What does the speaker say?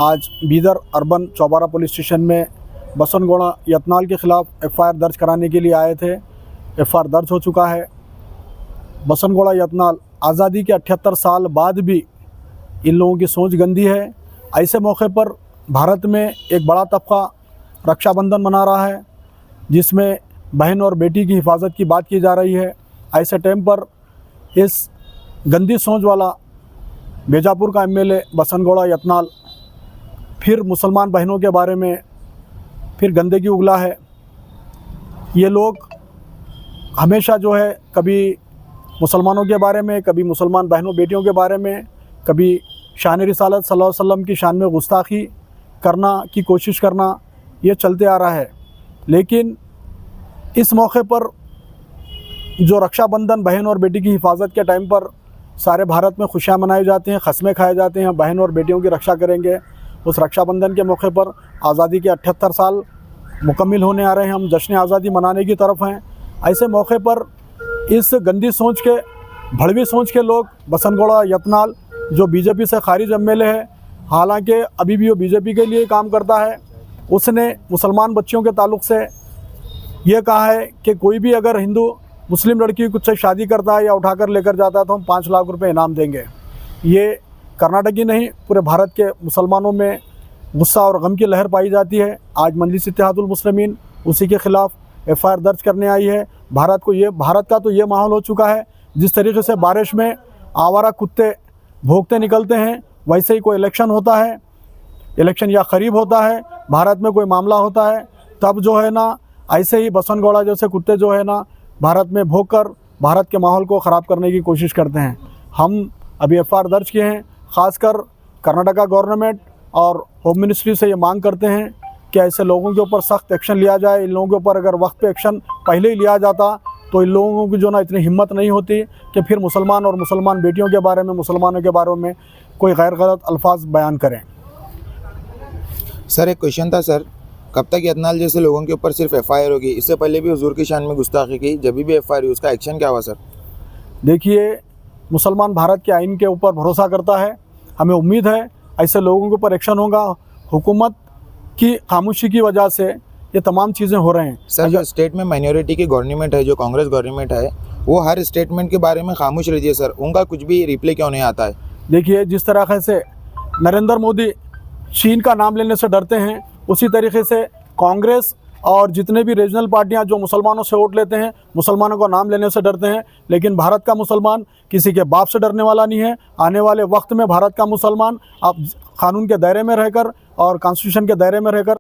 आज Bidar urban चौबारा police station में बसनगोड़ा यत्नाल के ख़िलाफ़ एफआईआर दर्ज कराने के लिए आए थे। एफआईआर दर्ज हो चुका है। बसनगोड़ा यत्नाल आज़ादी के 78 साल बाद भी इन लोगों की सोच गंदी है। ऐसे मौके पर भारत में एक बड़ा तबका रक्षाबंधन मना रहा है, जिसमें बहन और बेटी की हिफाजत की बात की जा रही है। ऐसे टाइम पर इस गंदी सोच वाला बीजापुर का एमएलए बसनगोड़ा यत्नाल फिर मुसलमान बहनों के बारे में फिर गंदगी उगला है। ये लोग हमेशा जो है कभी मुसलमानों के बारे में, कभी मुसलमान बहनों बेटियों के बारे में, कभी शान रिसालत सल्लल्लाहु अलैहि वसल्लम की शान में गुस्ताखी करना की कोशिश करना, ये चलते आ रहा है। लेकिन इस मौके पर जो रक्षाबंधन बहन और बेटी की हिफाजत के टाइम पर सारे भारत में खुशियाँ मनाए जाते हैं, खस्मे खाए जाते हैं, बहन और बेटियों की रक्षा करेंगे। उस रक्षाबंधन के मौके पर आज़ादी के 78 साल मुकम्मिल होने आ रहे हैं, हम जश्न आज़ादी मनाने की तरफ हैं। ऐसे मौके पर इस गंदी सोच के, भड़वी सोच के लोग बसनगोड़ा यत्नाल जो बीजेपी से खारिज एमएलए है, हालांकि अभी भी वो बीजेपी के लिए काम करता है, उसने मुसलमान बच्चियों के ताल्लुक़ से ये कहा है कि कोई भी अगर हिंदू मुस्लिम लड़की कुछ से शादी करता है या उठाकर लेकर जाता है तो हम 5 लाख रुपए इनाम देंगे। ये कर्नाटक ही नहीं, पूरे भारत के मुसलमानों में गुस्सा और गम की लहर पाई जाती है। आज मजलिस इत्तेहादुल मुस्लिमीन उसी के ख़िलाफ़ एफआईआर दर्ज करने आई है। भारत का तो ये माहौल हो चुका है, जिस तरीके से बारिश में आवारा कुत्ते भौंकते निकलते हैं, वैसे ही कोई इलेक्शन होता है, इलेक्शन या करीब होता है, भारत में कोई मामला होता है, तब जो है ना ऐसे ही बसनगोड़ा जैसे कुत्ते जो है ना भारत में भौंक कर भारत के माहौल को ख़राब करने की कोशिश करते हैं। हम अभी एफआईआर दर्ज किए हैं। ख़ासकर कर्नाटका गवर्नमेंट और होम मिनिस्ट्री से ये मांग करते हैं कि ऐसे लोगों के ऊपर सख्त एक्शन लिया जाए। इन लोगों के ऊपर अगर वक्त पे एक्शन पहले ही लिया जाता तो इन लोगों की जो ना इतनी हिम्मत नहीं होती कि फिर मुसलमान और मुसलमान बेटियों के बारे में, मुसलमानों के बारे में कोई गैर गलत अल्फाज बयान करें। सर, एक क्वेश्चन था सर, कब तक यत्नाल जैसे लोगों के ऊपर सिर्फ एफआईआर होगी? इससे पहले भी हुजूर की शान में गुस्ताखी की, जब भी एफआईआर हुई उसका एक्शन क्या हुआ सर? देखिए, मुसलमान भारत के आइन के ऊपर भरोसा करता है। हमें उम्मीद है ऐसे लोगों के ऊपर एक्शन होगा। हुकूमत की खामोशी की वजह से ये तमाम चीज़ें हो रहे हैं। सर, जो स्टेट में माइनॉरिटी की गवर्नमेंट है, जो कांग्रेस गवर्नमेंट है, वो हर स्टेटमेंट के बारे में खामोश रहती है सर, उनका कुछ भी रिप्लाई क्यों नहीं आता है? देखिए, जिस तरह से नरेंद्र मोदी चीन का नाम लेने से डरते हैं, उसी तरीके से कांग्रेस और जितने भी रीजनल पार्टियां जो मुसलमानों से वोट लेते हैं, मुसलमानों का नाम लेने से डरते हैं। लेकिन भारत का मुसलमान किसी के बाप से डरने वाला नहीं है। आने वाले वक्त में भारत का मुसलमान अब कानून के दायरे में रहकर और कॉन्स्टिट्यूशन के दायरे में रहकर